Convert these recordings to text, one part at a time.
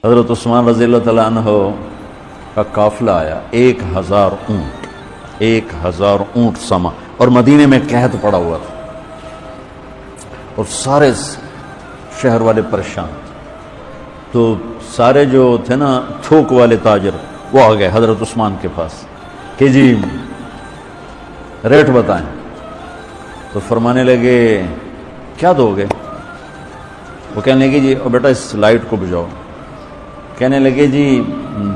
حضرت عثمان رضی اللہ تعالیٰ عنہ کا قافلہ آیا، 1000 اونٹ، 1000 اونٹ سما، اور مدینے میں قحط پڑا ہوا تھا اور سارے شہر والے پریشان تھے۔ تو سارے جو تھے نا تھوک والے تاجر، وہ آ گئے حضرت عثمان کے پاس کہ جی ریٹ بتائیں۔ تو فرمانے لگے کیا دو گے؟ وہ کہنے لگے جی بیٹا اس لائٹ کو بجھاؤ۔ کہنے لگے جی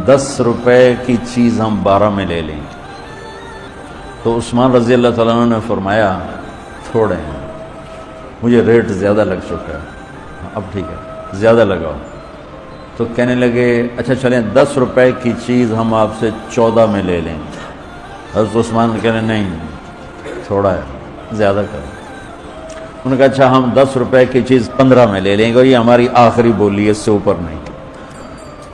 10 روپے کی چیز ہم 12 میں لے لیں۔ تو عثمان رضی اللہ تعالیٰ عنہ نے فرمایا تھوڑے ہیں، مجھے ریٹ زیادہ لگ چکا ہے، اب ٹھیک ہے زیادہ لگاؤ۔ تو کہنے لگے اچھا چلیں 10 روپے کی چیز ہم آپ سے 14 میں لے لیں۔ حضرت عثمان کہنے نہیں تھوڑا ہے زیادہ کرو۔ انہوں نے کہا اچھا ہم 10 روپے کی چیز 15 میں لے لیں گے، یہ ہماری آخری بولی ہے، اس سے اوپر نہیں۔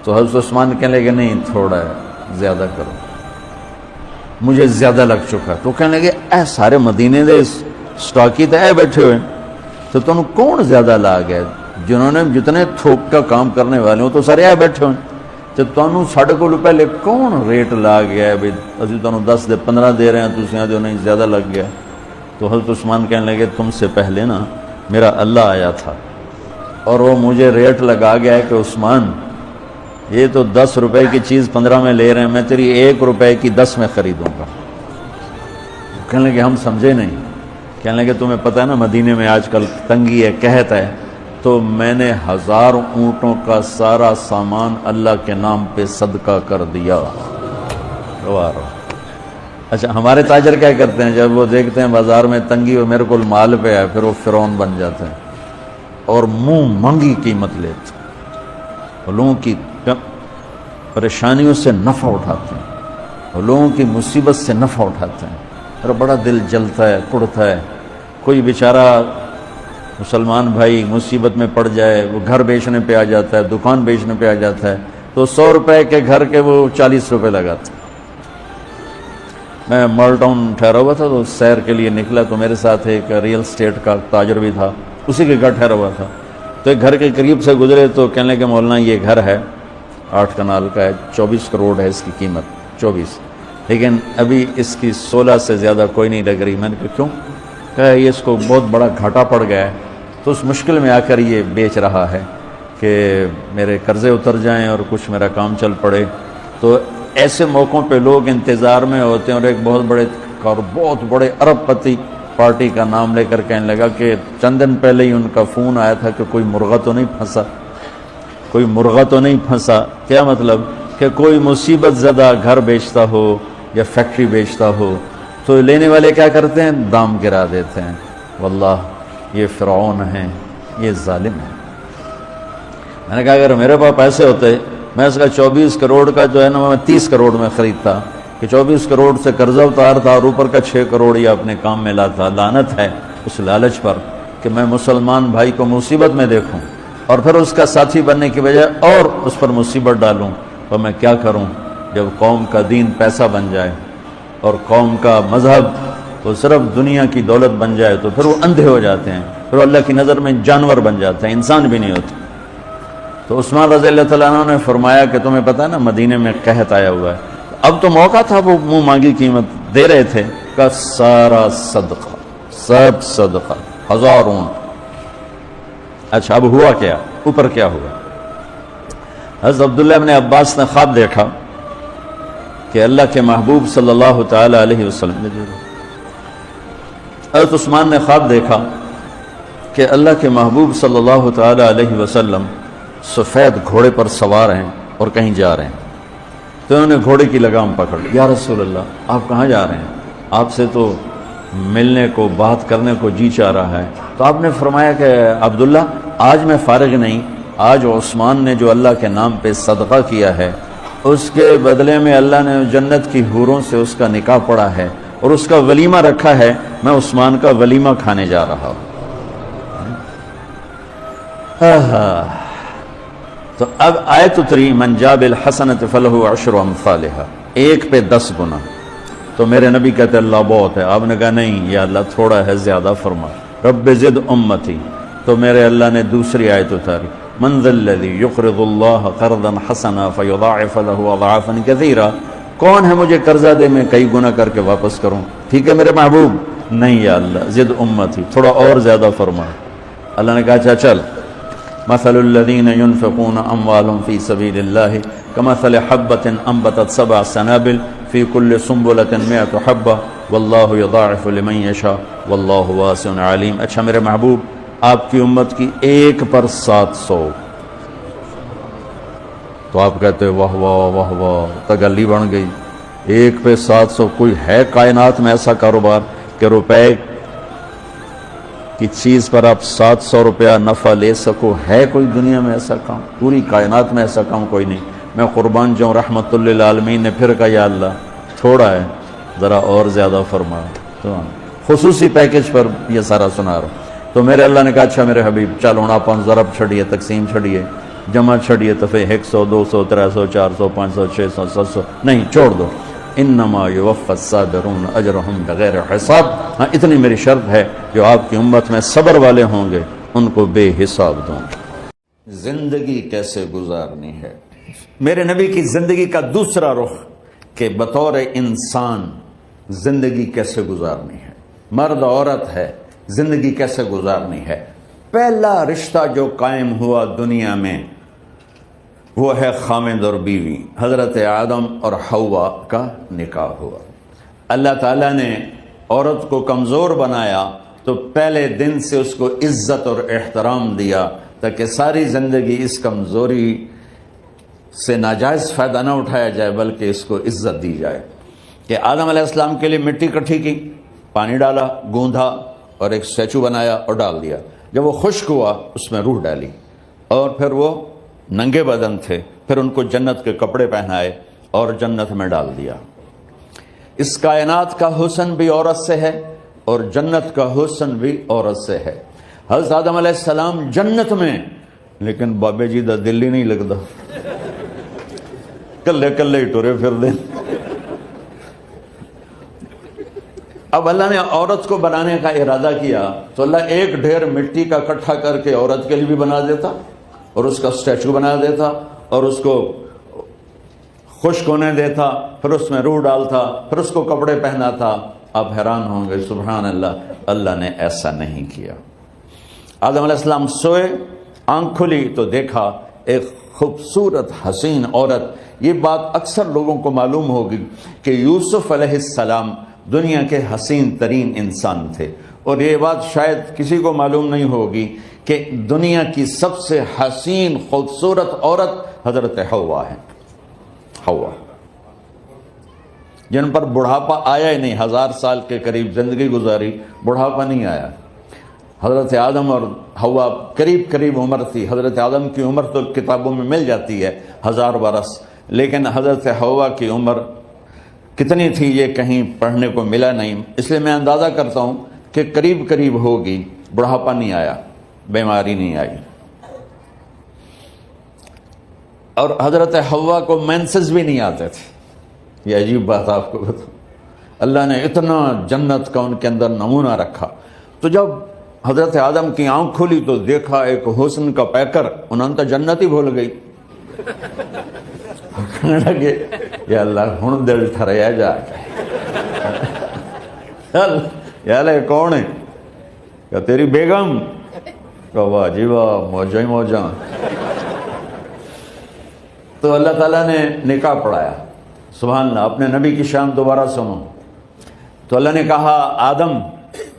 تو حضرت عثمان کہنے لگے نہیں تھوڑا ہے زیادہ کرو، مجھے زیادہ لگ چکا ہے۔ تو کہنے لگے اے سارے مدینے دے سٹاکی تے بیٹھے ہوئے، تو تم کون زیادہ لا گئے؟ جنہوں نے جتنے تھوک کا کام کرنے والے ہوں تو سارے آئے بیٹھے ہوئے، تو تمہیں ساڑھے کو پہلے کون ریٹ لا گیا ہے؟ ابھی تمہیں 10 دے 15 دے رہے ہیں، تم یہاں جو نہیں زیادہ لگ گیا۔ تو حضرت عثمان کہنے لگے تم سے پہلے نا میرا اللہ آیا تھا اور وہ مجھے ریٹ لگا گیا ہے کہ عثمان یہ تو 10 روپے کی چیز 15 میں لے رہے ہیں، میں تیری 1 روپے کی 10 میں خریدوں گا۔ کہنے لگے ہم سمجھے نہیں۔ کہنے لگے تمہیں پتہ ہے نا مدینے میں آج کل تنگی ہے، قحط ہے، تو میں نے 1000 اونٹوں کا سارا سامان اللہ کے نام پہ صدقہ کر دیا۔ اچھا ہمارے تاجر کیا کرتے ہیں؟ جب وہ دیکھتے ہیں بازار میں تنگی و میرے کو مال پہ ہے، پھر وہ فرعون بن جاتے ہیں اور منہ مانگی قیمت لیتے ہیں، لوگوں کی پریشانیوں سے نفع اٹھاتے ہیں، لوگوں کی مصیبت سے نفع اٹھاتے ہیں، اور بڑا دل جلتا ہے، کڑتا ہے۔ کوئی بیچارہ مسلمان بھائی مصیبت میں پڑ جائے، وہ گھر بیچنے پہ آ جاتا ہے، دکان بیچنے پہ آ جاتا ہے، تو 100 روپے کے گھر کے وہ 40 روپے لگاتے ہیں۔ میں مال ٹاؤن ٹھہرا ہوا تھا تو سیر کے لیے نکلا، تو میرے ساتھ ایک ریئل اسٹیٹ کا تاجر بھی تھا، اسی کے گھر ٹھہرا ہوا تھا۔ تو ایک گھر کے قریب سے گزرے تو کہنے لگے مولانا یہ گھر ہے 8 کنال کا ہے، 24 کروڑ ہے اس کی قیمت، 24، لیکن ابھی اس کی 16 سے زیادہ کوئی نہیں لگ رہی۔ میں نے کہا کیوں؟ کہا یہ اس کو بہت بڑا گھاٹا پڑ گیا ہے، تو اس مشکل میں آ کر یہ بیچ رہا ہے کہ میرے قرضے اتر جائیں اور کچھ میرا کام چل پڑے۔ تو ایسے موقعوں پہ لوگ انتظار میں ہوتے ہیں، اور ایک بہت بڑے ارب پتی پارٹی کا نام لے کر کہنے لگا کہ چند دن پہلے ہی ان کا فون آیا تھا کہ کوئی مرغہ تو نہیں پھنسا، کوئی مرغہ تو نہیں پھنسا۔ کیا مطلب؟ کہ کوئی مصیبت زدہ گھر بیچتا ہو یا فیکٹری بیچتا ہو تو لینے والے کیا کرتے ہیں؟ دام گرا دیتے ہیں۔ واللہ یہ فرعون ہیں، یہ ظالم ہیں۔ میں نے کہا اگر میرے پاس پیسے ہوتے میں اس کا 24 کروڑ کا جو ہے نا میں 30 کروڑ میں خریدتا، کہ 24 کروڑ سے قرضہ اتارتا اور اوپر کا 6 کروڑ یا اپنے کام میں لاتا۔ لعنت ہے اس لالچ پر کہ میں مسلمان بھائی کو مصیبت میں دیکھوں اور پھر اس کا ساتھی بننے کی بجائے اور اس پر مصیبت ڈالوں۔ تو میں کیا کروں جب قوم کا دین پیسہ بن جائے اور قوم کا مذہب وہ صرف دنیا کی دولت بن جائے تو پھر وہ اندھے ہو جاتے ہیں، پھر اللہ کی نظر میں جانور بن جاتے ہیں، انسان بھی نہیں ہوتے۔ تو عثمان رضی اللہ تعالیٰ عنہ نے فرمایا کہ تمہیں پتہ ہے نا مدینے میں قحط آیا ہوا ہے، اب تو موقع تھا، وہ منہ مانگی قیمت دے رہے تھے، کا سارا صدقہ، سب صدقہ، 1000 اونٹ۔ اچھا اب ہوا کیا؟ اوپر کیا ہوا؟ حضرت عبداللہ ابن عباس نے خواب دیکھا کہ اللہ کے محبوب صلی اللہ تعالی علیہ وسلم، حضرت عثمان نے خواب دیکھا کہ اللہ کے محبوب صلی اللہ تعالی علیہ وسلم سفید گھوڑے پر سوار ہیں اور کہیں جا رہے ہیں۔ تو انہوں نے گھوڑے کی لگام پکڑ لی، یا رسول اللہ آپ کہاں جا رہے ہیں؟ آپ سے تو ملنے کو بات کرنے کو جی چاہ رہا ہے۔ تو آپ نے فرمایا کہ عبداللہ آج میں فارغ نہیں، آج عثمان نے جو اللہ کے نام پہ صدقہ کیا ہے اس کے بدلے میں اللہ نے جنت کی حوروں سے اس کا نکاح پڑھا ہے اور اس کا ولیمہ رکھا ہے، میں عثمان کا ولیمہ کھانے جا رہا ہوں۔ تو اب آیت اتری من جاء بالحسنۃ فلہ 10 امثالھا، 1 پہ 10 گنا۔ تو میرے نبی کہتے اللہ بہت ہے، آپ نے کہا نہیں یا اللہ تھوڑا ہے، زیادہ فرما، رب زد امتی۔ تو میرے اللہ نے دوسری آیت اتاری من ذا الذی یقرض اللہ قرضا حسنا فیضاعف له اضعافا کثیرا، کون ہے مجھے قرضہ دے میں کئی گنا کر کے واپس کروں؟ ٹھیک ہے میرے محبوب؟ نہیں یا اللہ، زد امتی، تھوڑا اور زیادہ فرما۔ اللہ نے کہا اچھا چل، مثل الذین ينفقون اموالهم فی سبیل اللہ کمثل حبۃ انبتت 7 سنابل فی کل سنبلۃ 100 حبۃ واللہ یضاعف لمن یشاء واللہ واسع علیم۔ اچھا میرے محبوب، آپ کی امت کی ایک پر 700، تو آپ کہتے واہ واہ واہ واہ، تگلی بن گئی، ایک پہ 700۔ کوئی ہے کائنات میں ایسا کاروبار کہ روپے کی چیز پر آپ 700 روپیہ نفع لے سکو؟ ہے کوئی دنیا میں ایسا کام؟ پوری کائنات میں ایسا کام کوئی نہیں۔ میں قربان جاؤں، رحمت للعالمین نے پھر کہا یا اللہ تھوڑا ہے، ذرا اور زیادہ فرما۔ تو خصوصی پیکج پر یہ سارا سنا رہا ہوں۔ تو میرے اللہ نے کہا اچھا میرے حبیب چل ہوں آپ ضرب چھڑیے، تقسیم چھڑیے، جمع چھڑیے، دفعے 100 200 300 400 500 600 700 نہیں، چھوڑ دو۔ انما یوفی الصابرون اجرہم بغیر حساب، ہاں اتنی میری شرط ہے، جو آپ کی امت میں صبر والے ہوں گے ان کو بے حساب دوں گا۔ زندگی کیسے گزارنی ہے؟ میرے نبی کی زندگی کا دوسرا رخ کہ بطور انسان زندگی کیسے گزارنی ہے، مرد عورت ہے، زندگی کیسے گزارنی ہے۔ پہلا رشتہ جو قائم ہوا دنیا میں وہ ہے خامد اور بیوی، حضرت آدم اور حوا کا نکاح ہوا۔ اللہ تعالیٰ نے عورت کو کمزور بنایا تو پہلے دن سے اس کو عزت اور احترام دیا تاکہ ساری زندگی اس کمزوری سے ناجائز فائدہ نہ اٹھایا جائے بلکہ اس کو عزت دی جائے۔ کہ آدم علیہ السلام کے لیے مٹی کٹھی کی، پانی ڈالا، گوندھا اور ایک اسٹیچو بنایا اور ڈال دیا۔ جب وہ خشک ہوا اس میں روح ڈالی اور پھر وہ ننگے بدن تھے، پھر ان کو جنت کے کپڑے پہنائے اور جنت میں ڈال دیا۔ اس کائنات کا حسن بھی عورت سے ہے اور جنت کا حسن بھی عورت سے ہے۔ حضرت آدم علیہ السلام جنت میں، لیکن بابے جی دا دل ہی نہیں لگتا، کلے کلے ہی ٹرے پھر دیں۔ اب اللہ نے عورت کو بنانے کا ارادہ کیا تو اللہ ایک ڈھیر مٹی کا اکٹھا کر کے عورت کے لیے بھی بنا دیتا اور اس کا اسٹیچو بنا دیتا اور اس کو خشک ہونے دیتا، پھر اس میں روح ڈالتا، پھر اس کو کپڑے پہناتا۔ آپ حیران ہوں گے سبحان اللہ، اللہ نے ایسا نہیں کیا۔ آدم علیہ السلام سوئے، آنکھ کھلی تو دیکھا ایک خوبصورت حسین عورت۔ یہ بات اکثر لوگوں کو معلوم ہوگی کہ یوسف علیہ السلام دنیا کے حسین ترین انسان تھے، اور یہ بات شاید کسی کو معلوم نہیں ہوگی کہ دنیا کی سب سے حسین خوبصورت عورت حضرت حوا ہے۔ حوا جن پر بڑھاپا آیا ہی نہیں، 1000 سال کے قریب زندگی گزاری، بڑھاپا نہیں آیا۔ حضرت آدم اور حوا قریب قریب عمر تھی۔ حضرت آدم کی عمر تو کتابوں میں مل جاتی ہے 1000 برس، لیکن حضرت حوا کی عمر کتنی تھی یہ کہیں پڑھنے کو ملا نہیں، اس لیے میں اندازہ کرتا ہوں کہ قریب قریب ہوگی۔ بڑھاپا نہیں آیا، بیماری نہیں آئی، اور حضرت حوا کو مینسز بھی نہیں آتے تھے۔ یہ عجیب بات آپ کو بتاؤں، اللہ نے اتنا جنت کا ان کے اندر نمونہ رکھا۔ تو جب حضرت آدم کی آنکھ کھلی تو دیکھا ایک حسن کا پیکر، انہوں نے جنت ہی بھول گئی۔ کہنے لگے یا اللہ ہن دل ٹھریا جا چل یا اللہ کون ہے؟ کہ تیری بیگم۔ کہ واہ جی واہ، موجاں ہی موجاں۔ تو اللہ تعالیٰ نے نکاح پڑھایا۔ سبحان اللہ، اپنے نبی کی شان دوبارہ سنو۔ تو اللہ نے کہا آدم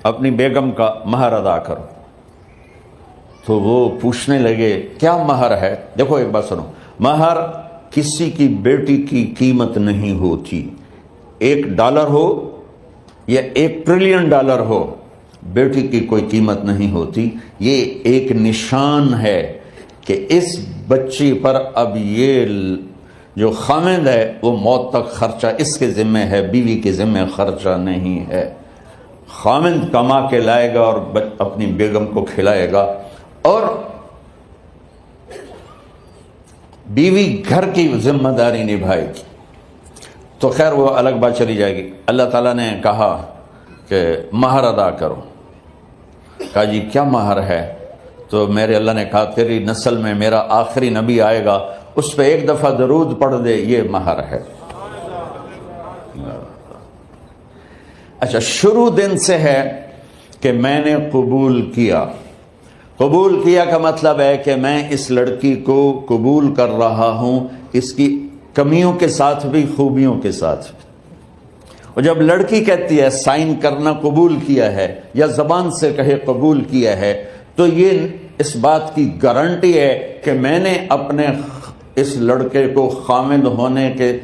اپنی بیگم کا مہر ادا کرو۔ تو وہ پوچھنے لگے کیا مہر ہے؟ دیکھو ایک بات سنو، مہر کسی کی بیٹی کی قیمت نہیں ہوتی۔ $1 ہو یا $1 ٹریلین ہو، بیٹی کی کوئی قیمت نہیں ہوتی۔ یہ ایک نشان ہے کہ اس بچی پر اب یہ جو خامند ہے وہ موت تک خرچہ اس کے ذمہ ہے، بیوی کے ذمہ خرچہ نہیں ہے۔ خامند کما کے لائے گا اور اپنی بیگم کو کھلائے گا، اور بیوی گھر کی ذمہ داری نبھائے گی۔ تو خیر وہ الگ بات چلی جائے گی۔ اللہ تعالیٰ نے کہا کہ مہر ادا کرو۔ کہا جی کیا مہر ہے؟ تو میرے اللہ نے کہا تیری نسل میں میرا آخری نبی آئے گا، اس پہ ایک دفعہ درود پڑھ دے، یہ مہر ہے۔ اچھا، شروع دن سے ہے کہ میں نے قبول کیا۔ قبول کیا کا مطلب ہے کہ میں اس لڑکی کو قبول کر رہا ہوں، اس کی کمیوں کے ساتھ بھی خوبیوں کے ساتھ بھی۔ اور جب لڑکی کہتی ہے سائن کرنا قبول کیا ہے، یا زبان سے کہے قبول کیا ہے، تو یہ اس بات کی گارنٹی ہے کہ میں نے اپنے اس لڑکے کو خامد ہونے کے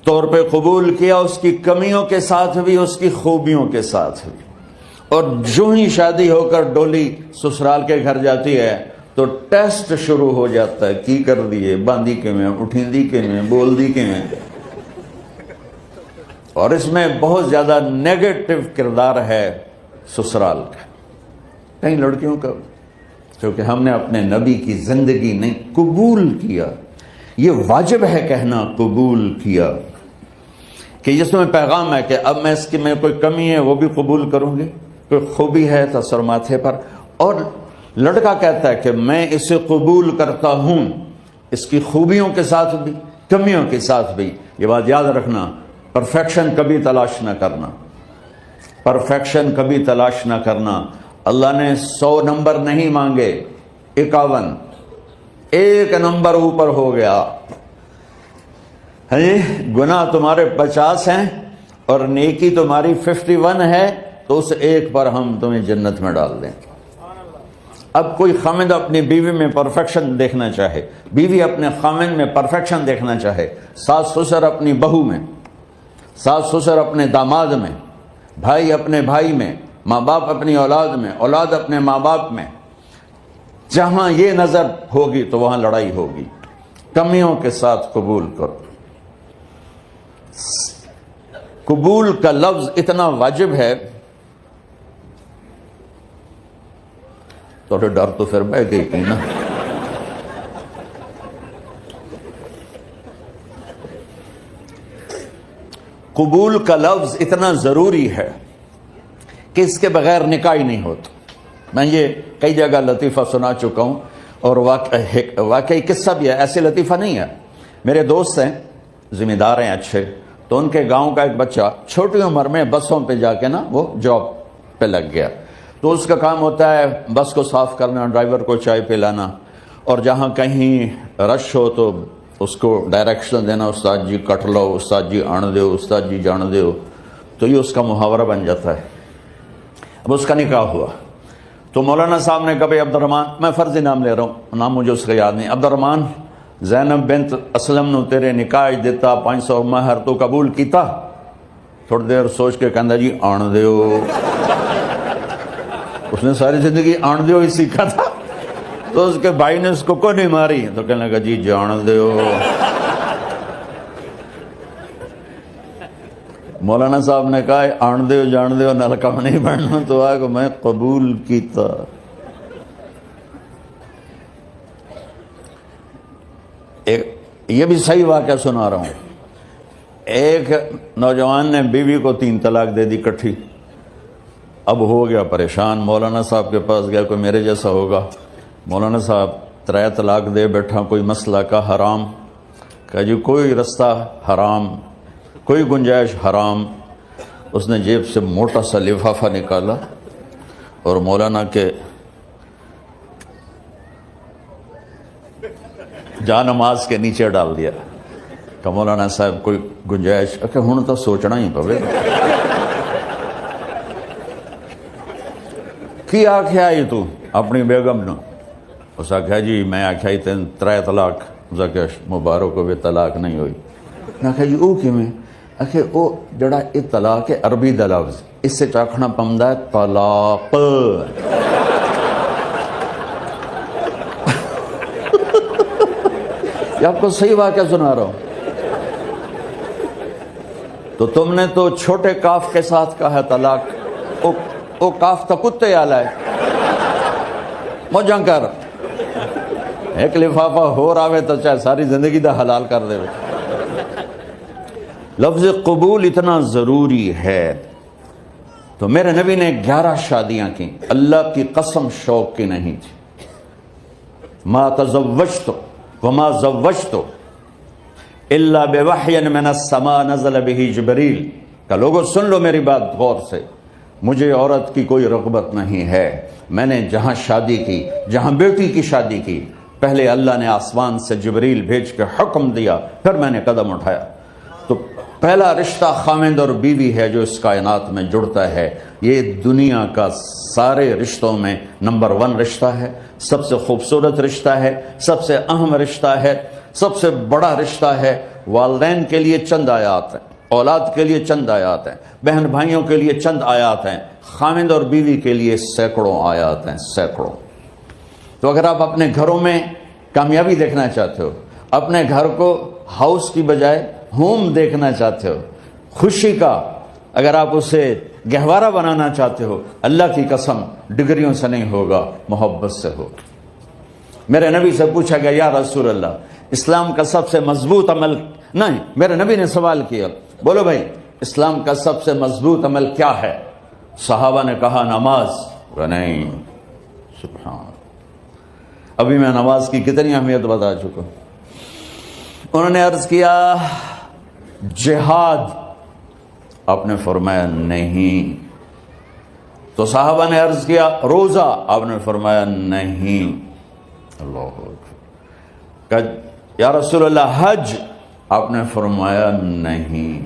طور پہ قبول کیا، اس کی کمیوں کے ساتھ بھی، اس کی خوبیوں کے ساتھ بھی۔ اور جو ہی شادی ہو کر ڈولی سسرال کے گھر جاتی ہے تو ٹیسٹ شروع ہو جاتا ہے، کی کر دیے، باندھی کے میں، اٹھیندی کے میں، بول دی کے میں۔ اور اس میں بہت زیادہ نیگیٹو کردار ہے سسرال کا، کئی لڑکیوں کا، کیونکہ ہم نے اپنے نبی کی زندگی نہیں قبول کیا۔ یہ واجب ہے کہنا قبول کیا، کہ جس میں پیغام ہے کہ اب میں اس کی میں کوئی کمی ہے وہ بھی قبول کروں گی، کوئی خوبی ہے تو سر ماتھے پر۔ اور لڑکا کہتا ہے کہ میں اسے قبول کرتا ہوں، اس کی خوبیوں کے ساتھ بھی، کمیوں کے ساتھ بھی۔ یہ بات یاد رکھنا، پرفیکشن کبھی تلاش نہ کرنا، پرفیکشن کبھی تلاش نہ کرنا۔ اللہ نے 100 نمبر نہیں مانگے، 51، ایک نمبر اوپر ہو گیا۔ گناہ تمہارے 50 ہیں اور نیکی تمہاری 51 ہے، تو اس ایک پر ہم تمہیں جنت میں ڈال دیں۔ اب کوئی خامد اپنی بیوی میں پرفیکشن دیکھنا چاہے، بیوی اپنے خامد میں پرفیکشن دیکھنا چاہے، ساس سسر اپنی بہو میں، ساس سسر اپنے داماد میں، بھائی اپنے بھائی میں، ماں باپ اپنی اولاد میں، اولاد اپنے ماں باپ میں، جہاں یہ نظر ہوگی تو وہاں لڑائی ہوگی۔ کمیوں کے ساتھ قبول کرو۔ قبول کا لفظ اتنا واجب ہے، تو ڈر تو پھر بہ گئی تھی نا۔ قبول کا لفظ اتنا ضروری ہے کہ اس کے بغیر نکاح ہی نہیں ہوتا۔ میں یہ کئی جگہ لطیفہ سنا چکا ہوں، اور واقعی قصہ بھی ہے، ایسے لطیفہ نہیں ہے۔ میرے دوست ہیں، ذمہ دار ہیں اچھے، تو ان کے گاؤں کا ایک بچہ چھوٹی عمر میں بسوں پہ جا کے نا وہ جاب پہ لگ گیا۔ تو اس کا کام ہوتا ہے بس کو صاف کرنا، ڈرائیور کو چائے پلانا، اور جہاں کہیں رش ہو تو اس کو ڈائریکشن دینا، استاد جی کٹ لو، استاد جی آن دیو، استاد جی جان دیو۔ تو یہ اس کا محاورہ بن جاتا ہے۔ اب اس کا نکاح ہوا تو مولانا صاحب نے کہا بھائی عبد الرحمان، میں فرضی نام لے رہا ہوں، نام مجھے اس کا یاد نہیں، عبد الرحمان زینب بنت اسلم نو تیرے نکاح دیتا 500 مہر تو قبول کیتا؟ تھوڑی دیر سوچ کے کہندا جی آن دیو۔ اس نے ساری زندگی آن دیو ہی سیکھا تھا، تو اس کے بھائی نے اس کو کوئی نہیں ماری، تو کہنے لگا جی جان دیو۔ مولانا صاحب نے کہا آن دیو جان دیو نال کم نہیں بننا، تو آگے میں قبول کیتا۔ یہ بھی صحیح واقعہ سنا رہا ہوں۔ ایک نوجوان نے بیوی کو 3 طلاق دے دی کٹھی، اب ہو گیا پریشان، مولانا صاحب کے پاس گیا، کوئی میرے جیسا ہوگا۔ مولانا صاحب 3 طلاق دے بیٹھا، کوئی مسئلہ کا حرام؟ کہا جی کوئی رستہ حرام، کوئی گنجائش حرام۔ اس نے جیب سے موٹا سا لفافہ نکالا اور مولانا کے جا نماز کے نیچے ڈال دیا کہ مولانا صاحب کوئی گنجائش؟ کہ ہن تو سوچنا ہی پوے۔ کی آکھیا آئی تو اپنی بیگم نو؟ اس آکھیا جی میں آکھیا ہی 3 طلاق۔ اس آکھیا مبارک ہوئے طلاق نہیں ہوئی۔ میں آکھیا جی او کیویں؟ آکھے او جڑا یہ طلاق ہے عربی دا لفظ، اس سے چاکھنا پمدا ہے طلاق۔ یہ آپ کو صحیح واقعہ سنا رہا ہوں۔ تو تم نے تو چھوٹے کاف کے ساتھ کہا ہے طلاق، او کاف تا کتے آلا ہے، موجاں کر۔ ایک لفافہ ہو راوے تو چاہے ساری زندگی دا حلال کر دے۔ لفظ قبول اتنا ضروری ہے۔ تو میرے نبی نے 11 شادیاں کی، اللہ کی قسم شوق کی نہیں تھی، ما تزوجت وما زوجت الا بوحی من السماء نزل به جبریل، کہ لوگوں سن لو میری بات غور سے، مجھے عورت کی کوئی رغبت نہیں ہے، میں نے جہاں شادی کی، جہاں بیٹی کی شادی کی، پہلے اللہ نے آسمان سے جبریل بھیج کے حکم دیا، پھر میں نے قدم اٹھایا۔ تو پہلا رشتہ خاوند اور بیوی ہے جو اس کائنات میں جڑتا ہے، یہ دنیا کا سارے رشتوں میں نمبر 1 رشتہ ہے، سب سے خوبصورت رشتہ ہے، سب سے اہم رشتہ ہے، سب سے بڑا رشتہ ہے۔ والدین کے لیے چند آیات ہیں، اولاد کے لیے چند آیات ہیں، بہن بھائیوں کے لیے چند آیات ہیں، خاوند اور بیوی کے لیے سینکڑوں آیات ہیں، سینکڑوں۔ تو اگر آپ اپنے گھروں میں کامیابی دیکھنا چاہتے ہو، اپنے گھر کو ہاؤس کی بجائے ہوم دیکھنا چاہتے ہو، خوشی کا اگر آپ اسے گہوارہ بنانا چاہتے ہو، اللہ کی قسم ڈگریوں سے نہیں ہوگا، محبت سے ہوگا۔ میرے نبی سے پوچھا گیا یا رسول اللہ اسلام کا سب سے مضبوط عمل، نہیں، میرے نبی نے سوال کیا، بولو بھائی اسلام کا سب سے مضبوط عمل کیا ہے؟ صحابہ نے کہا نماز، نہیں، سبحان۔ ابھی میں نماز کی کتنی اہمیت بتا چکا ہوں۔ انہوں نے عرض کیا جہاد، آپ نے فرمایا نہیں۔ تو صحابہ نے عرض کیا روزہ، آپ نے فرمایا نہیں۔ اللہ اکبر۔ کہ یا رسول اللہ حج، آپ نے فرمایا نہیں۔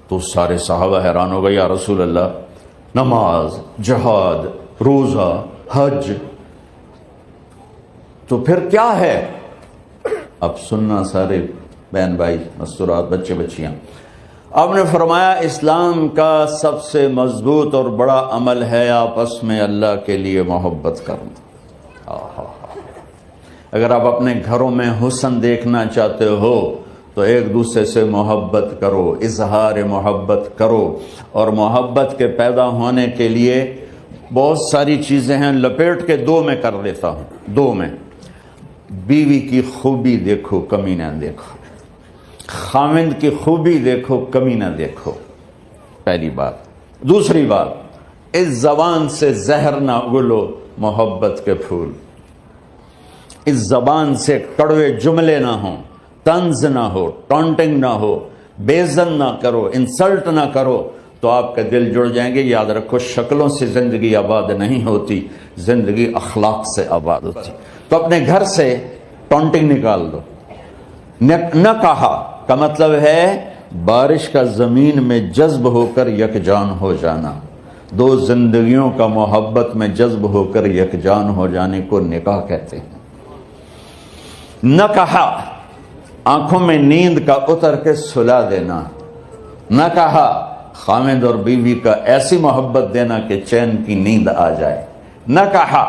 تو سارے صحابہ حیران ہو گئے، یا رسول اللہ نماز، جہاد، روزہ، حج، تو پھر کیا ہے؟ اب سننا سارے بہن بھائی، مستورات، بچے بچیاں، آپ نے فرمایا اسلام کا سب سے مضبوط اور بڑا عمل ہے آپس میں اللہ کے لیے محبت کرنا۔ اگر آپ اپنے گھروں میں حسن دیکھنا چاہتے ہو تو ایک دوسرے سے محبت کرو، اظہار محبت کرو، اور محبت کے پیدا ہونے کے لیے بہت ساری چیزیں ہیں، لپیٹ کے 2 میں کر دیتا ہوں، 2 میں۔ بیوی کی خوبی دیکھو، کمی نہ دیکھو، خاوند کی خوبی دیکھو، کمی نہ دیکھو، پہلی بات۔ دوسری بات، اس زبان سے زہر نہ اگلو محبت کے پھول، اس زبان سے کڑوے جملے نہ ہوں، طنز نہ ہو، ٹانٹنگ نہ ہو، بیزن نہ کرو، انسلٹ نہ کرو، تو آپ کے دل جڑ جائیں گے۔ یاد رکھو شکلوں سے زندگی آباد نہیں ہوتی، زندگی اخلاق سے آباد ہوتی۔ تو اپنے گھر سے ٹانٹنگ نکال دو۔ نہ کہا کا مطلب ہے بارش کا زمین میں جذب ہو کر یکجان ہو جانا، 2 زندگیوں کا محبت میں جذب ہو کر یکجان ہو جانے کو نکاح کہتے ہیں۔ نہ کہا آنکھوں میں نیند کا اتر کے سلا دینا، نہ کہا خاوند اور بیوی کا ایسی محبت دینا کہ چین کی نیند آ جائے، نہ کہا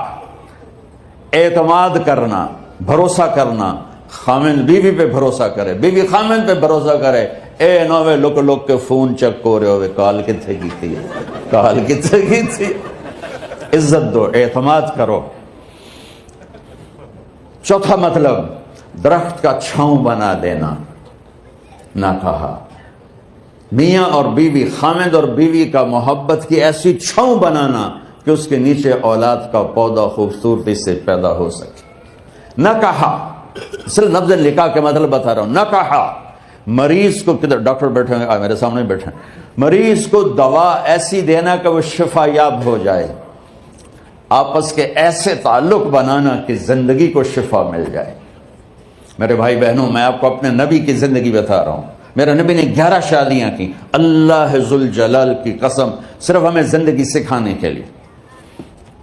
اعتماد کرنا، بھروسہ کرنا، خاوند بیوی پہ بھروسہ کرے، بیوی خاوند پہ بھروسہ کرے، اے نوے لوک لوک کے فون چیک کو رہے ہوئے، کال کتنے کی تھی، کال کتنے کی تھی۔ عزت دو، اعتماد کرو۔ چوتھا مطلب درخت کا چھاؤں بنا دینا، نہ کہا میاں اور بیوی، خاوند اور بیوی کا محبت کی ایسی چھاؤں بنانا کہ اس کے نیچے اولاد کا پودا خوبصورتی سے پیدا ہو سکے۔ نہ کہا، صرف لفظ لکھا کے مطلب بتا رہا ہوں، نہ کہا مریض کو، کدھر ڈاکٹر بیٹھے ہیں میرے سامنے بیٹھے ہیں، مریض کو دوا ایسی دینا کہ وہ شفا یاب ہو جائے، آپس کے ایسے تعلق بنانا کہ زندگی کو شفا مل جائے۔ میرے بھائی بہنوں، میں آپ کو اپنے نبی کی زندگی بتا رہا ہوں۔ میرے نبی نے 11 شادیاں کی، اللہ ذوالجلال کی قسم، صرف ہمیں زندگی سکھانے کے لیے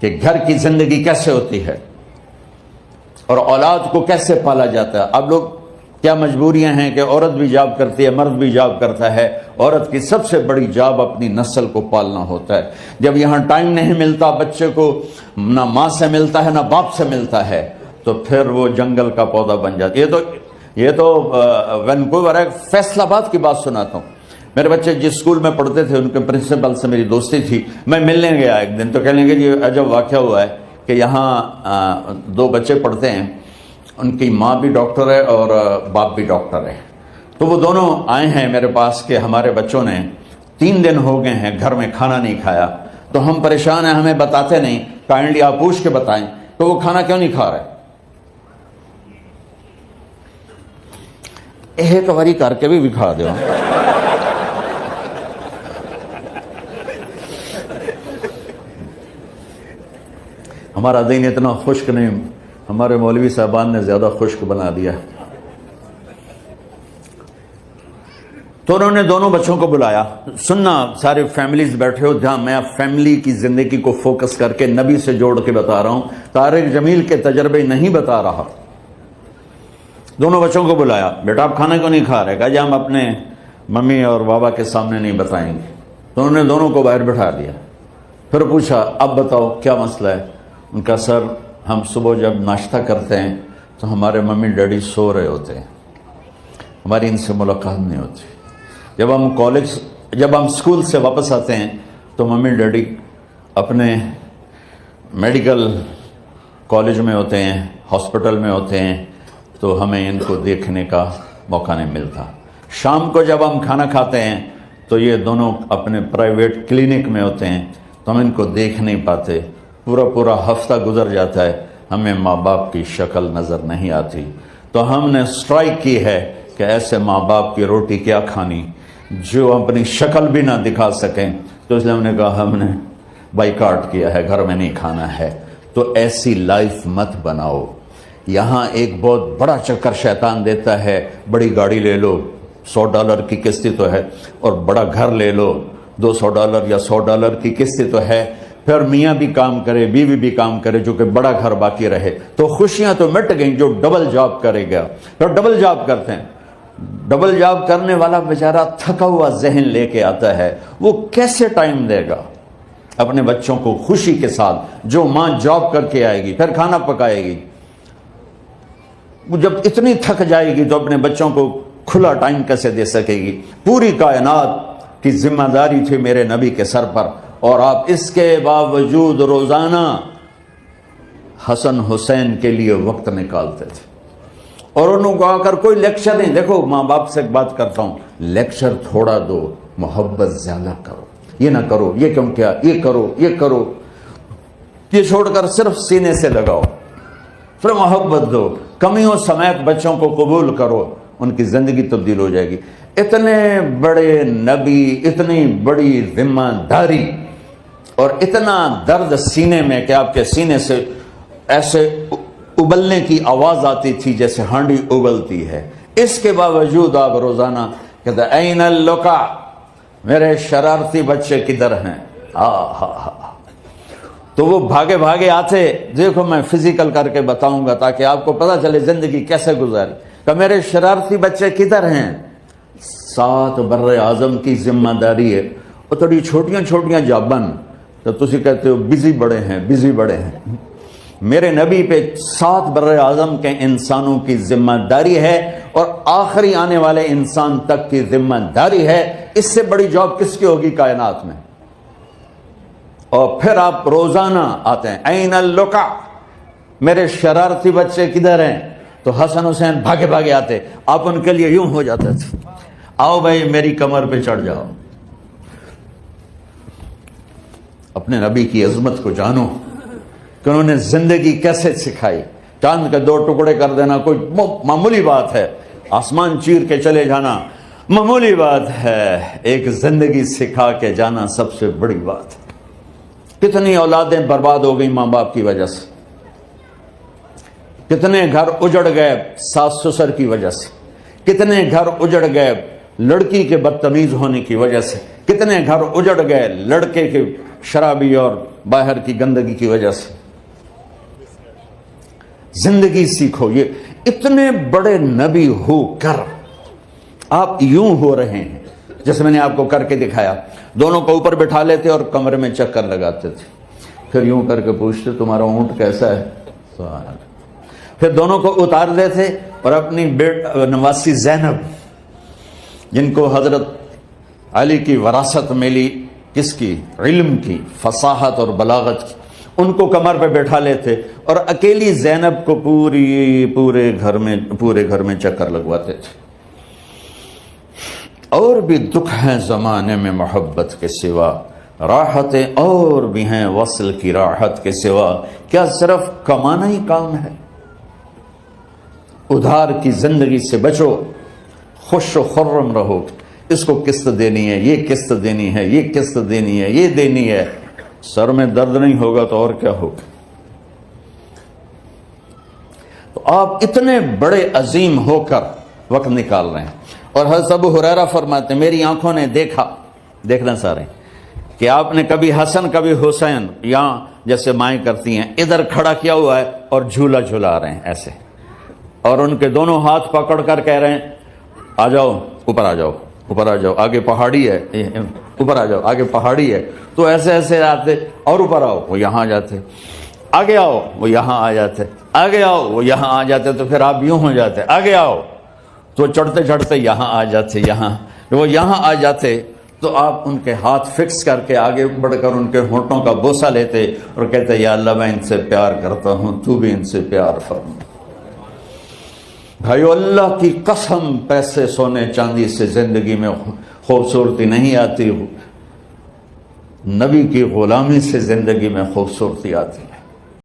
کہ گھر کی زندگی کیسے ہوتی ہے اور اولاد کو کیسے پالا جاتا ہے۔ اب لوگ کیا مجبوریاں ہیں کہ عورت بھی جاب کرتی ہے، مرد بھی جاب کرتا ہے۔ عورت کی سب سے بڑی جاب اپنی نسل کو پالنا ہوتا ہے۔ جب یہاں ٹائم نہیں ملتا بچے کو، نہ ماں سے ملتا ہے نہ باپ سے ملتا ہے، تو پھر وہ جنگل کا پودا بن جاتا ہے۔ یہ تو وینکوور ہے، فیصل آباد کی بات سناتا ہوں۔ میرے بچے جس اسکول میں پڑھتے تھے ان کے پرنسپل سے میری دوستی تھی، میں ملنے گیا ایک دن، تو کہنے لگے یہ عجب واقعہ ہوا ہے کہ یہاں 2 بچے پڑھتے ہیں، ان کی ماں بھی ڈاکٹر ہے اور باپ بھی ڈاکٹر ہے، تو وہ دونوں آئے ہیں میرے پاس کہ ہمارے بچوں نے 3 دن ہو گئے ہیں گھر میں کھانا نہیں کھایا، تو ہم پریشان ہیں، ہمیں بتاتے نہیں، کائنڈلی آپ پوچھ کے بتائیں تو وہ کھانا کیوں نہیں کھا رہے۔ ایک باری کر کے بھی دکھا دو. ہمارا دین اتنا خشک نہیں، ہمارے مولوی صاحبان نے زیادہ خشک بنا دیا. تو انہوں نے دونوں بچوں کو بلایا. سننا سارے فیملیز بیٹھے ہو جہاں میں فیملی کی زندگی کو فوکس کر کے نبی سے جوڑ کے بتا رہا ہوں، طارق جمیل کے تجربے نہیں بتا رہا. دونوں بچوں کو بلایا. بیٹا آپ کھانا کیوں نہیں کھا رہے؟ کہا جی ہم اپنے ممی اور بابا کے سامنے نہیں بتائیں گے. تو انہوں نے دونوں کو باہر بٹھا دیا. پھر پوچھا اب بتاؤ کیا مسئلہ ہے؟ ان کا سر ہم صبح جب ناشتہ کرتے ہیں تو ہمارے ممی ڈیڈی سو رہے ہوتے ہیں، ہماری ان سے ملاقات نہیں ہوتی. جب ہم اسکول سے واپس آتے ہیں تو ممی ڈیڈی اپنے میڈیکل کالج میں ہوتے ہیں، ہاسپٹل میں ہوتے ہیں، تو ہمیں ان کو دیکھنے کا موقع نہیں ملتا. شام کو جب ہم کھانا کھاتے ہیں تو یہ دونوں اپنے پرائیویٹ کلینک میں ہوتے ہیں تو ہم ان کو دیکھ نہیں پاتے. پورا ہفتہ گزر جاتا ہے، ہمیں ماں باپ کی شکل نظر نہیں آتی. تو ہم نے اسٹرائک کی ہے کہ ایسے ماں باپ کی روٹی کیا کھانی جو اپنی شکل بھی نہ دکھا سکیں. تو اس لیے ہم نے کہا ہم نے بائیکاٹ کیا ہے، گھر میں نہیں کھانا ہے. تو ایسی لائف مت بناؤ. یہاں ایک بہت بڑا چکر شیطان دیتا ہے، بڑی گاڑی لے لو، $100 کی قسط تو ہے، اور بڑا گھر لے لو، $200 یا $100 کی قسط تو ہے. پھر میاں بھی کام کرے، بیوی بھی کام کرے، جو کہ بڑا گھر باقی رہے. تو خوشیاں تو مٹ گئیں. جو ڈبل جاب کرے گا، پھر ڈبل جاب کرتے ہیں. ڈبل جاب کرنے والا بیچارہ تھکا ہوا ذہن لے کے آتا ہے، وہ کیسے ٹائم دے گا اپنے بچوں کو خوشی کے ساتھ؟ جو ماں جاب کر کے آئے گی پھر کھانا پکائے گی، وہ جب اتنی تھک جائے گی تو اپنے بچوں کو کھلا ٹائم کیسے دے سکے گی؟ پوری کائنات کی ذمہ داری تھی میرے نبی کے سر پر، اور آپ اس کے باوجود روزانہ حسن حسین کے لیے وقت نکالتے تھے. اور انہوں کو آ کر کوئی لیکچر نہیں. دیکھو ماں باپ سے ایک بات کرتا ہوں، لیکچر تھوڑا دو، محبت زیادہ کرو. یہ نہ کرو، یہ کیوں کیا، یہ کرو، یہ کرو، یہ چھوڑ کر صرف سینے سے لگاؤ. پھر محبت دو، کمیوں سمیت بچوں کو قبول کرو، ان کی زندگی تبدیل ہو جائے گی. اتنے بڑے نبی، اتنی بڑی ذمہ داری، اور اتنا درد سینے میں کہ آپ کے سینے سے ایسے ابلنے کی آواز آتی تھی جیسے ہانڈی ابلتی ہے. اس کے باوجود آپ روزانہ کہتے این اللقا، میرے شرارتی بچے کدھر ہیں؟ تو وہ بھاگے بھاگے آتے. دیکھو میں فزیکل کر کے بتاؤں گا تاکہ آپ کو پتہ چلے زندگی کیسے گزاری. کہ میرے شرارتی بچے کدھر ہیں؟ 7 بر اعظم کی ذمہ داری ہے. اور تھوڑی چھوٹیاں جابن تو تسی کہتے ہو بزی بڑے ہیں. میرے نبی پہ 7 بر اعظم کے انسانوں کی ذمہ داری ہے، اور آخری آنے والے انسان تک کی ذمہ داری ہے. اس سے بڑی جاب کس کی ہوگی کائنات میں؟ اور پھر آپ روزانہ آتے ہیں این اللقا، میرے شرارتی بچے کدھر ہیں؟ تو حسن حسین بھاگے بھاگے آتے. آپ ان کے لیے یوں ہو جاتے تھے، آؤ بھائی میری کمر پہ چڑھ جاؤ. اپنے نبی کی عظمت کو جانو کہ انہوں نے زندگی کیسے سکھائی. چاند کے 2 ٹکڑے کر دینا کوئی معمولی بات ہے، آسمان چیر کے چلے جانا معمولی بات ہے، ایک زندگی سکھا کے جانا سب سے بڑی بات ہے. کتنی اولادیں برباد ہو گئی ماں باپ کی وجہ سے، کتنے گھر اجڑ گئے ساس سسر کی وجہ سے، کتنے گھر اجڑ گئے لڑکی کے بدتمیز ہونے کی وجہ سے، کتنے گھر اجڑ گئے لڑکے کے شرابی اور باہر کی گندگی کی وجہ سے. زندگی سیکھو. یہ اتنے بڑے نبی ہو کر آپ یوں ہو رہے ہیں جیسے میں نے آپ کو کر کے دکھایا. دونوں کو اوپر بٹھا لیتے اور کمرے میں چکر لگاتے تھے، پھر یوں کر کے پوچھتے تمہارا اونٹ کیسا ہے؟ پھر دونوں کو اتار دیتے اور اپنی نواسی زینب، جن کو حضرت علی کی وراثت ملی، کس کی؟ علم کی، فصاحت اور بلاغت کی، ان کو کمر پہ بیٹھا لیتے اور اکیلی زینب کو پورے گھر میں چکر لگواتے تھے. اور بھی دکھ ہیں زمانے میں محبت کے سوا، راحتیں اور بھی ہیں وصل کی راحت کے سوا. کیا صرف کمانا ہی کام ہے؟ ادھار کی زندگی سے بچو. خوش و خرم رہو، اس کو قسط دینی ہے، یہ قسط دینی ہے، یہ قسط دینی ہے، یہ دینی ہے، سر میں درد نہیں ہوگا تو اور کیا ہوگا؟ تو آپ اتنے بڑے عظیم ہو کر وقت نکال رہے ہیں۔ اور حضرت ابو ہریرہ فرماتے ہیں میری آنکھوں نے دیکھنا سارے کہ آپ نے کبھی حسن کبھی حسین یہاں جیسے مائیں کرتی ہیں ادھر کھڑا کیا ہوا ہے اور جھولا جھلا رہے ہیں ایسے، اور ان کے دونوں ہاتھ پکڑ کر کہہ رہے ہیں آ جاؤ اوپر، آ جاؤ اوپر، آ جاؤ، آگے پہاڑی ہے، اوپر آ جاؤ، آگے پہاڑی ہے، تو ایسے ایسے آتے، اور اوپر آؤ، وہ یہاں جاتے، آگے آؤ، وہ یہاں آ جاتے، آگے آؤ، وہ یہاں آ جاتے، تو پھر آپ یوں ہو جاتے، آگے آؤ تو چڑھتے چڑھتے یہاں آ جاتے، یہاں وہ یہاں آ جاتے، تو آپ ان کے ہاتھ فکس کر کے آگے بڑھ کر ان کے ہونٹوں کا بوسہ لیتے اور کہتے یا اللہ میں ان سے پیار کرتا ہوں، تو بھی ان سے پیار فرما۔ بھائیو اللہ کی قسم، پیسے سونے چاندی سے زندگی میں خوبصورتی نہیں آتی، نبی کی غلامی سے زندگی میں خوبصورتی آتی ہے۔